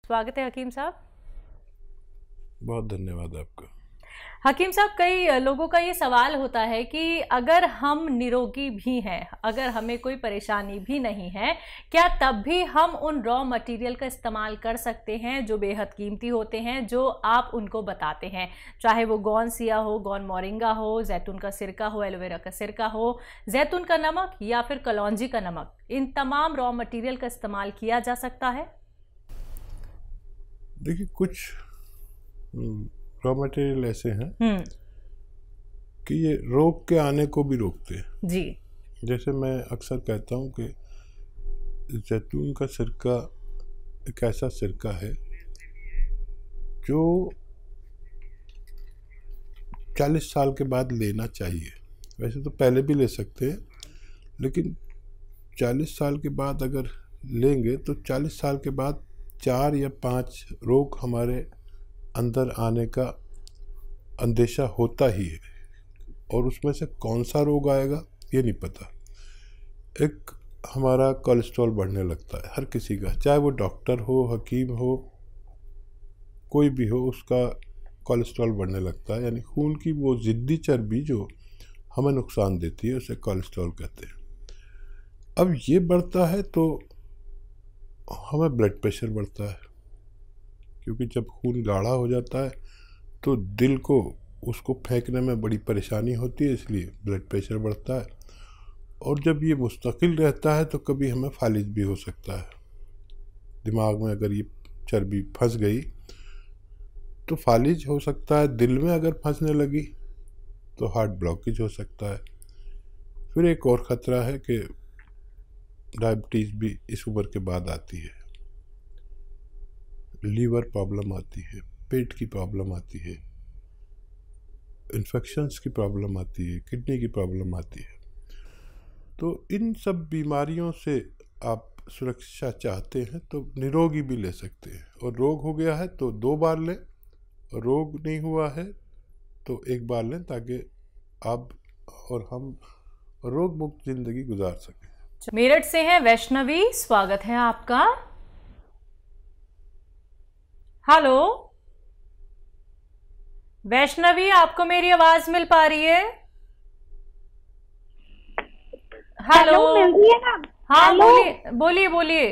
स्वागत है हकीम साहब। बहुत धन्यवाद आपका। हकीम साहब, कई लोगों का ये सवाल होता है कि अगर हम निरोगी भी हैं, अगर हमें कोई परेशानी भी नहीं है, क्या तब भी हम उन रॉ मटेरियल का इस्तेमाल कर सकते हैं जो बेहद कीमती होते हैं, जो आप उनको बताते हैं, चाहे वो गौन सिया हो, गौन मोरिंगा हो, जैतून का सिरका हो, एलोवेरा का सिरका हो, जैतून का नमक या फिर कलौंजी का नमक, इन तमाम रॉ मटेरियल का इस्तेमाल किया जा सकता है? देखिए, कुछ रॉ मटेरियल ऐसे हैं कि ये रोग के आने को भी रोकते हैं। जी। जैसे मैं अक्सर कहता हूँ कि जैतून का सिरका एक ऐसा सिरका है जो 40 साल के बाद लेना चाहिए। वैसे तो पहले भी ले सकते हैं, लेकिन 40 साल के बाद अगर लेंगे तो 40 साल के बाद 4 या 5 रोग हमारे अंदर आने का अंदेशा होता ही है, और उसमें से कौन सा रोग आएगा ये नहीं पता। एक हमारा कोलेस्ट्रॉल बढ़ने लगता है हर किसी का, चाहे वो डॉक्टर हो, हकीम हो, कोई भी हो, उसका कोलेस्ट्रॉल बढ़ने लगता है। यानी खून की वो ज़िद्दी चर्बी जो हमें नुकसान देती है उसे कोलेस्ट्रॉल कहते हैं। अब ये बढ़ता है तो हमें ब्लड प्रेशर बढ़ता है, क्योंकि जब खून गाढ़ा हो जाता है तो दिल को उसको फेंकने में बड़ी परेशानी होती है, इसलिए ब्लड प्रेशर बढ़ता है। और जब ये मुस्तकिल रहता है तो कभी हमें फालिज भी हो सकता है। दिमाग में अगर ये चर्बी फंस गई तो फालिज हो सकता है, दिल में अगर फंसने लगी तो हार्ट ब्लॉकेज हो सकता है। फिर एक और ख़तरा है कि डायबिटीज़ भी इस उम्र के बाद आती है, लीवर प्रॉब्लम आती है, पेट की प्रॉब्लम आती है, इन्फेक्शंस की प्रॉब्लम आती है, किडनी की प्रॉब्लम आती है। तो इन सब बीमारियों से आप सुरक्षा चाहते हैं तो निरोगी भी ले सकते हैं, और रोग हो गया है तो 2 बार लें, और रोग नहीं हुआ है तो 1 बार लें, ताकि आप और हम रोग मुक्त जिंदगी गुजार सकें। मेरठ से हैं वैष्णवी, स्वागत है आपका। हेलो वैष्णवी, आपको मेरी आवाज मिल पा रही है? हेलो, मिल रही है ना? हाँ बोलिए बोलिए बोलिए।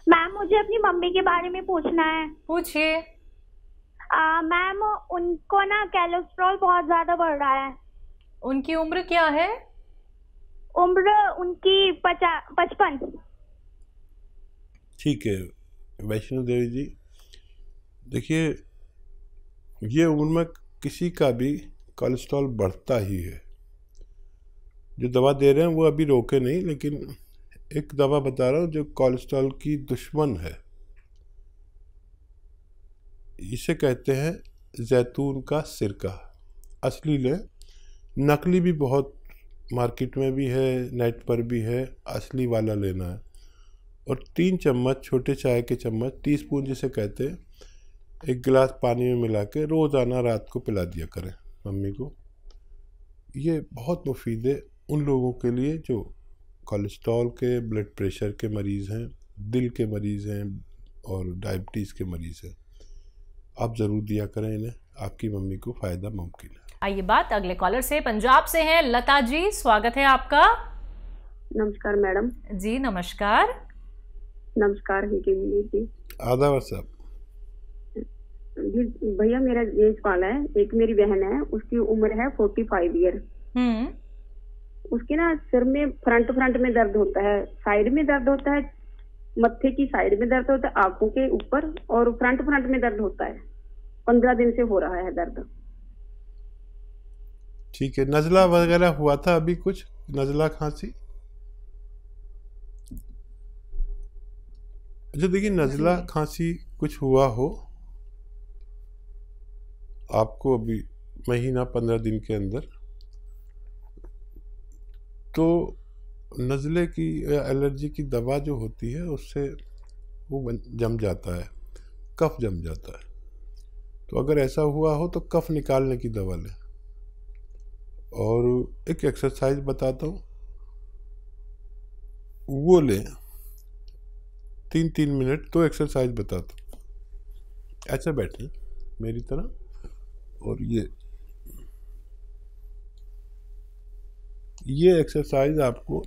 मैम, मुझे अपनी मम्मी के बारे में पूछना है। पूछिए। मैम, उनको ना कोलेस्ट्रॉल बहुत ज्यादा बढ़ रहा है। उनकी उम्र क्या है? उम्र उनकी 55। ठीक है वैष्णो देवी जी, देखिए, ये उम्र में किसी का भी कोलेस्ट्रॉल बढ़ता ही है। जो दवा दे रहे हैं वो अभी रोके नहीं, लेकिन एक दवा बता रहा हूँ जो कोलेस्ट्रॉल की दुश्मन है। इसे कहते हैं जैतून का सिरका। असली ले, नकली भी बहुत मार्केट में भी है, नेट पर भी है, असली वाला लेना है। और 3 चम्मच, छोटे चाय के चम्मच, टीस्पून जिसे कहते हैं, 1 गिलास पानी में मिला के रोज़ाना रात को पिला दिया करें मम्मी को। ये बहुत मुफीद है उन लोगों के लिए जो कोलेस्ट्रॉल के, ब्लड प्रेशर के मरीज़ हैं, दिल के मरीज़ हैं और डायबिटीज़ के मरीज़ हैं। आप ज़रूर दिया करें इन्हें, आपकी मम्मी को फ़ायदा मुमकिन है। आइए बात अगले कॉलर से, पंजाब से हैं लता जी, स्वागत है आपका। नमस्कार मैडम। जी नमस्कार। नमस्कार जी। आदाब साहब। जी भैया, मेरा ये सवाल है, एक मेरी बहन है, उसकी उम्र है 45 ईयर। उसके ना सिर में फ्रंट में दर्द होता है, साइड में दर्द होता है, मत्थे की साइड में दर्द होता है, आंखों के ऊपर, और फ्रंट में दर्द होता है। 15 दिन से हो रहा है दर्द। ठीक है, नज़ला वगैरह हुआ था अभी कुछ, नज़ला खांसी? अच्छा देखिए, नज़ला खांसी कुछ हुआ हो आपको अभी महीना 15 दिन के अंदर, तो नज़ले की एलर्जी की दवा जो होती है उससे वो जम जाता है, कफ जम जाता है। तो अगर ऐसा हुआ हो तो कफ निकालने की दवा लें। और एक एक्सरसाइज बताता हूँ, वो लें 3-3 मिनट। तो एक्सरसाइज बताता हूँ। ऐसा बैठे मेरी तरह, और ये एक्सरसाइज आपको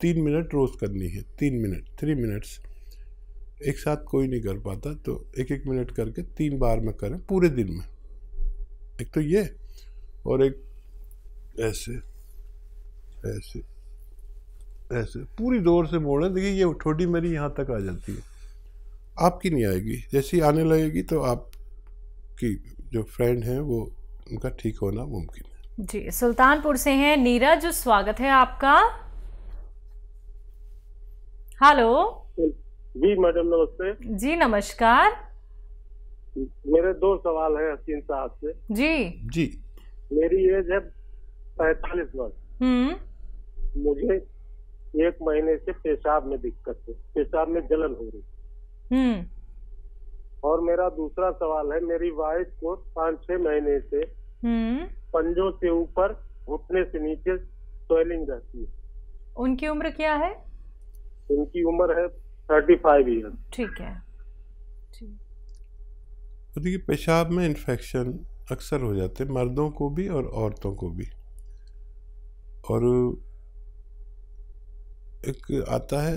3 मिनट रोज करनी है। 3 मिनट्स एक साथ कोई नहीं कर पाता, तो 1-1 मिनट करके 3 बार में करें पूरे दिन में। एक तो ये, और एक ऐसे ऐसे ऐसे पूरी जोर से मोड़ें। देखिए ये ठोड़ी मेरी यहाँ तक आ जाती है, आपकी नहीं आएगी। जैसे ही आने लगेगी तो आपकी जो फ्रेंड हैं वो उनका ठीक होना मुमकिन है। जी, सुल्तानपुर से हैं नीरज, स्वागत है आपका। हेलो जी मैडम, नमस्ते। जी नमस्कार। मेरे 2 सवाल हैं हसीन साहब से। जी मेरी एज है 45 वर्ष। मुझे 1 महीने से पेशाब में दिक्कत है, पेशाब में जलन हो रही। और मेरा दूसरा सवाल है, मेरी वाइफ को 5-6 महीने से पंजों से ऊपर घुटने से नीचे स्वेलिंग रहती है। उनकी उम्र क्या है? उनकी उम्र है 35 ईयर। ठीक है। तो देखिए पेशाब में इन्फेक्शन अक्सर हो जाते हैं, मर्दों को भी और औरतों को भी। और एक आता है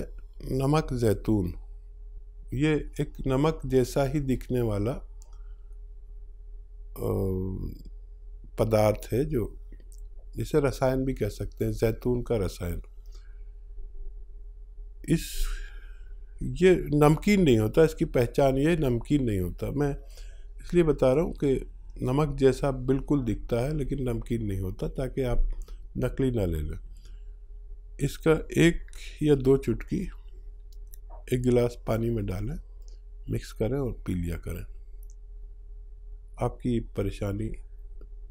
नमक जैतून, ये एक नमक जैसा ही दिखने वाला पदार्थ है, जो जिसे रसायन भी कह सकते हैं, जैतून का रसायन। ये नमकीन नहीं होता, इसकी पहचान ये नमकीन नहीं होता। मैं इसलिए बता रहा हूँ कि नमक जैसा बिल्कुल दिखता है लेकिन नमकीन नहीं होता, ताकि आप नकली ना ले लें। इसका 1 या 2 चुटकी 1 गिलास पानी में डालें, मिक्स करें और पी लिया करें। आपकी परेशानी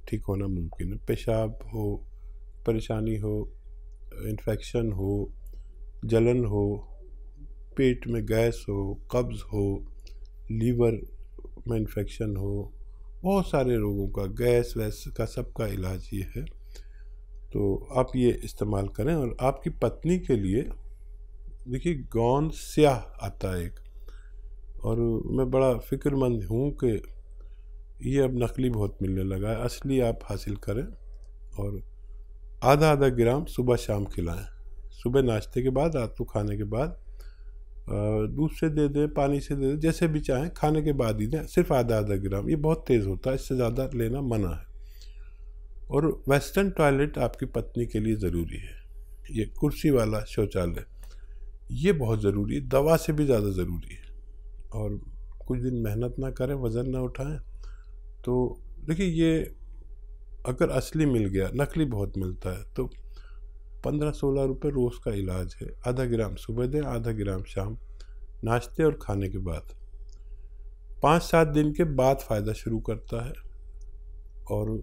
ठीक होना मुमकिन है। पेशाब हो, परेशानी हो, इन्फेक्शन हो, जलन हो, पेट में गैस हो, कब्ज़ हो, लीवर में इन्फेक्शन हो, बहुत सारे रोगों का, गैस वैस का सबका इलाज ये है। तो आप ये इस्तेमाल करें। और आपकी पत्नी के लिए देखिए गोंद स्याह आता है एक, और मैं बड़ा फ़िक्रमंद हूँ कि ये अब नकली बहुत मिलने लगा है। असली आप हासिल करें और आधा ग्राम सुबह शाम खिलाएं। सुबह नाश्ते के बाद, रात को खाने के बाद, दूध से दे दें, पानी से दे दें, जैसे भी चाहें, खाने के बाद ही दें। सिर्फ आधा ग्राम, ये बहुत तेज़ होता है, इससे ज़्यादा लेना मना है। और वेस्टर्न टॉयलेट आपकी पत्नी के लिए ज़रूरी है। ये कुर्सी वाला शौचालय ये बहुत ज़रूरी है, दवा से भी ज़्यादा ज़रूरी है। और कुछ दिन मेहनत ना करें, वज़न ना उठाएं, तो देखिए ये अगर असली मिल गया, नकली बहुत मिलता है, तो 15-16 रुपये रोज़ का इलाज है। आधा ग्राम सुबह दें, आधा ग्राम शाम, नाश्ते और खाने के बाद। 5-7 दिन के बाद फ़ायदा शुरू करता है। और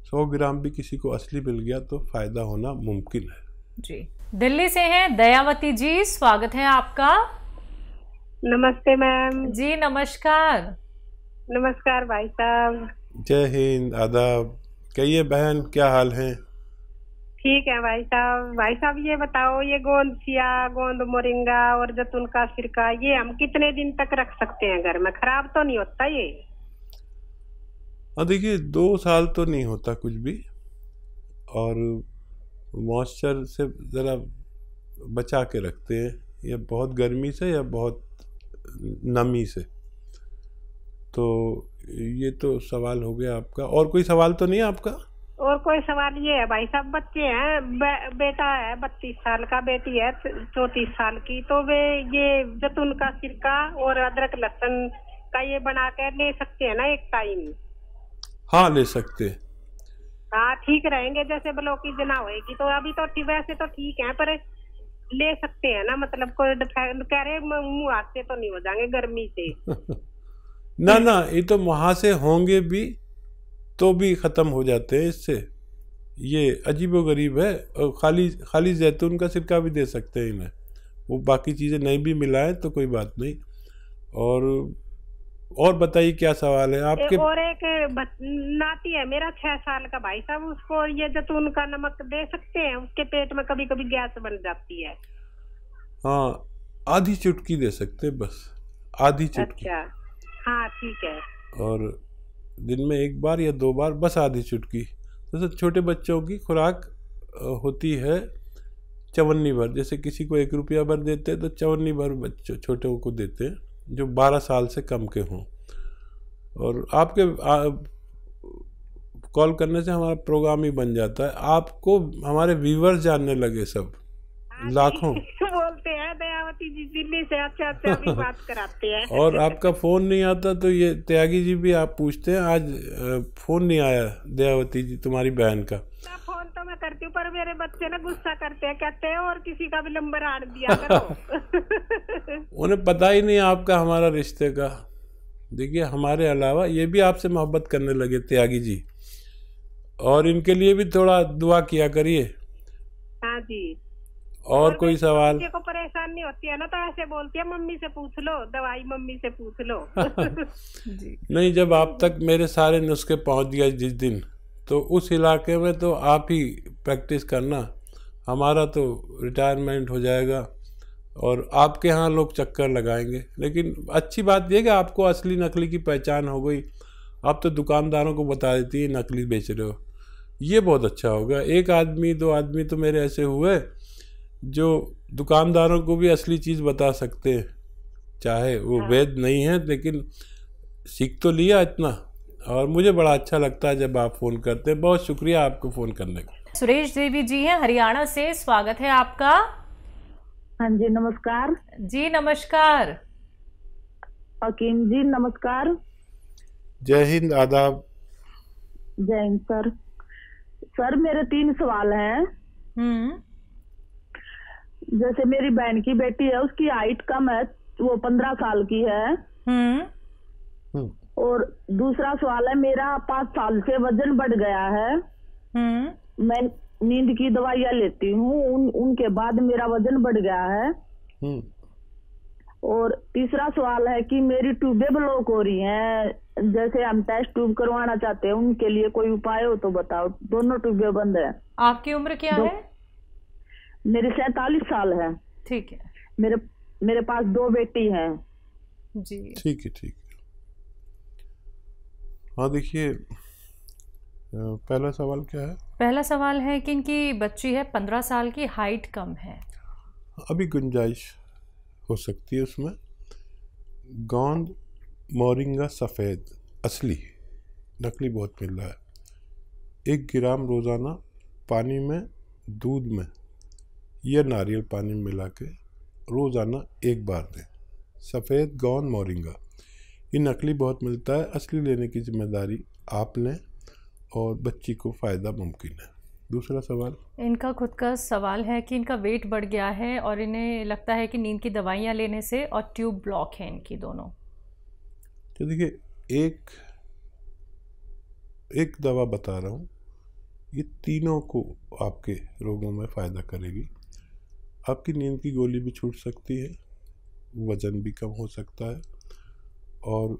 100 ग्राम भी किसी को असली मिल गया तो फ़ायदा होना मुमकिन है। जी, दिल्ली से हैं दयावती जी, स्वागत है आपका। नमस्ते मैम। जी नमस्कार। नमस्कार भाई साहब। जय हिंद, आदाब। कहिए बहन, क्या हाल है? ठीक है भाई साहब। भाई साहब ये बताओ, ये गोंद सिया, गोंद मोरिंगा और जैतून का सिरका, ये हम कितने दिन तक रख सकते हैं घर में? खराब तो नहीं होता ये? हाँ देखिए 2 साल तो नहीं होता कुछ भी। और मॉइस्चर से ज़रा बचा के रखते हैं, या बहुत गर्मी से या बहुत नमी से। तो ये तो सवाल हो गया आपका। और कोई सवाल तो नहीं है आपका? और कोई सवाल ये है भाई साहब, बच्चे हैं, बेटा है 32 साल का, बेटी है 34 साल की, तो वे ये जैतून का सिरका और अदरक लहसुन का ये बना कर ले सकते हैं ना एक टाइम? हाँ ले सकते हैं। हाँ ठीक रहेंगे, जैसे ब्लॉकेज ना होएगी तो। अभी तो वैसे तो ठीक है, पर ले सकते हैं ना? मतलब कोई कह रहे मुँह हाथ से तो नहीं हो जाएंगे गर्मी से? ना ना, ये तो वहाँ से होंगे भी तो भी ख़त्म हो जाते हैं इससे। ये अजीबोगरीब है। और खाली जैतून का सिरका भी दे सकते हैं इन्हें, वो बाकी चीज़ें नहीं भी मिलाएं तो कोई बात नहीं। और बताइए क्या सवाल है आपके? और एक नाती है मेरा 6 साल का भाई साहब, उसको ये जैतून का नमक दे सकते हैं? उसके पेट में कभी कभी गैस बन जाती है। हाँ, आधी चुटकी दे सकते हैं, बस आधी चुटकी। अच्छा हाँ ठीक है। और दिन में 1 बार या 2 बार, बस आधी चुटकी। जैसे छोटे बच्चों की खुराक होती है 54 भर, जैसे किसी को 1 रुपया भर देते हैं तो 54 भर बच्चों छोटों को देते हैं जो 12 साल से कम के हों। और आपके कॉल करने से हमारा प्रोग्राम ही बन जाता है, आपको हमारे व्यूवर्स जानने लगे सब लाखों। बोलते हैं दयावती जी दिल्ली से अच्छा भी बात कराते हैं। और आपका फोन नहीं आता तो ये त्यागी जी भी आप पूछते हैं, आज फोन नहीं आया दयावती जी तुम्हारी बहन का। फोन तो मैं करती हूँ पर मेरे बच्चे ना गुस्सा करते हैं, कहते हैं और किसी का भी नंबर आड़ दिया करो। उन्हें पता ही नहीं आपका हमारा रिश्ते का। देखिए हमारे अलावा ये भी आपसे मोहब्बत करने लगे त्यागी जी, और इनके लिए भी थोड़ा दुआ किया करिए। हाँ जी। और कोई सवाल? बच्चे को परेशान नहीं होती है ना तो ऐसे बोलती है मम्मी से पूछ लो, दवाई मम्मी से पूछ लो। नहीं, जब आप तक मेरे सारे नुस्खे पहुंच गए जिस दिन, तो उस इलाके में तो आप ही प्रैक्टिस करना, हमारा तो रिटायरमेंट हो जाएगा और आपके यहाँ लोग चक्कर लगाएंगे। लेकिन अच्छी बात यह कि आपको असली नकली की पहचान हो गई। आप तो दुकानदारों को बता देती है नकली बेच रहे हो, ये बहुत अच्छा होगा। 1 आदमी 2 आदमी तो मेरे ऐसे हुए जो दुकानदारों को भी असली चीज़ बता सकते हैं, चाहे वो वैध नहीं है, लेकिन सीख तो लिया इतना। और मुझे बड़ा अच्छा लगता है जब आप फ़ोन करते हैं। बहुत शुक्रिया आपको फ़ोन करने का। सुरेश देवी जी हैं हरियाणा से, स्वागत है आपका। हाँ जी नमस्कार। जी नमस्कार। हकीम जी नमस्कार। जय हिंद, आदाब। जय हिंद सर। सर मेरे 3 सवाल हैं। जैसे मेरी बहन की बेटी है, उसकी हाइट कम है, वो 15 साल की है। और दूसरा सवाल है, मेरा 5 साल से वजन बढ़ गया है। मैं नींद की दवाइयाँ लेती हूँ, उनके बाद मेरा वजन बढ़ गया है। और तीसरा सवाल है कि मेरी ट्यूबें ब्लॉक हो रही हैं, जैसे हम टेस्ट ट्यूब करवाना चाहते हैं, उनके लिए कोई उपाय हो तो बताओ। दोनों ट्यूबें बंद है। आपकी उम्र क्या है? मेरी 47 साल है। ठीक है। मेरे पास 2 बेटी हैं। जी ठीक है, ठीक है। हाँ देखिए, पहला सवाल क्या है? पहला सवाल है कि इनकी बच्ची है 15 साल की, हाइट कम है। अभी गुंजाइश हो सकती है उसमें। गोंद मोरिंगा सफ़ेद असली, नकली बहुत मिल रहा है। 1 ग्राम रोज़ाना पानी में, दूध में या नारियल पानी में मिला के रोज़ाना 1 बार दें। सफ़ेद गोंद मोरिंगा, ये नकली बहुत मिलता है, असली लेने की जिम्मेदारी आप लें और बच्ची को फ़ायदा मुमकिन है। दूसरा सवाल, इनका खुद का सवाल है कि इनका वेट बढ़ गया है और इन्हें लगता है कि नींद की दवाइयाँ लेने से और ट्यूब ब्लॉक है इनकी दोनों। तो देखिए, एक दवा बता रहा हूँ, ये तीनों को आपके रोगों में फ़ायदा करेगी। आपकी नींद की गोली भी छूट सकती है, वज़न भी कम हो सकता है और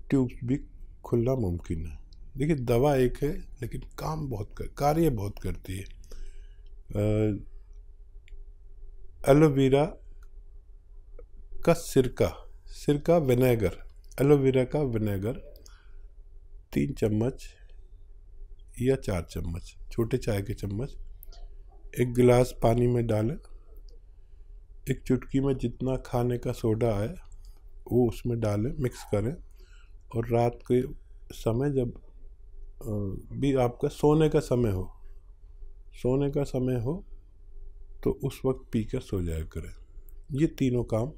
ट्यूब्स भी खुलना मुमकिन है। देखिए, दवा एक है लेकिन कार्य बहुत करती है। एलोवेरा का सिरका विनेगर, एलोवेरा का विनेगर 3 चम्मच या 4 चम्मच, छोटे चाय के चम्मच 1 गिलास पानी में डालें। 1 चुटकी में जितना खाने का सोडा है वो उसमें डालें, मिक्स करें। और रात के समय जब भी आपका सोने का समय हो तो उस वक्त पीकर सो जाया करें। ये तीनों काम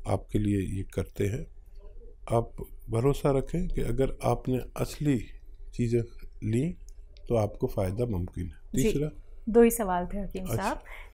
आपके लिए ये करते हैं। आप भरोसा रखें कि अगर आपने असली चीज़ें ली तो आपको फ़ायदा मुमकिन है। तीसरा, 2 ही सवाल थे हकीम साहब।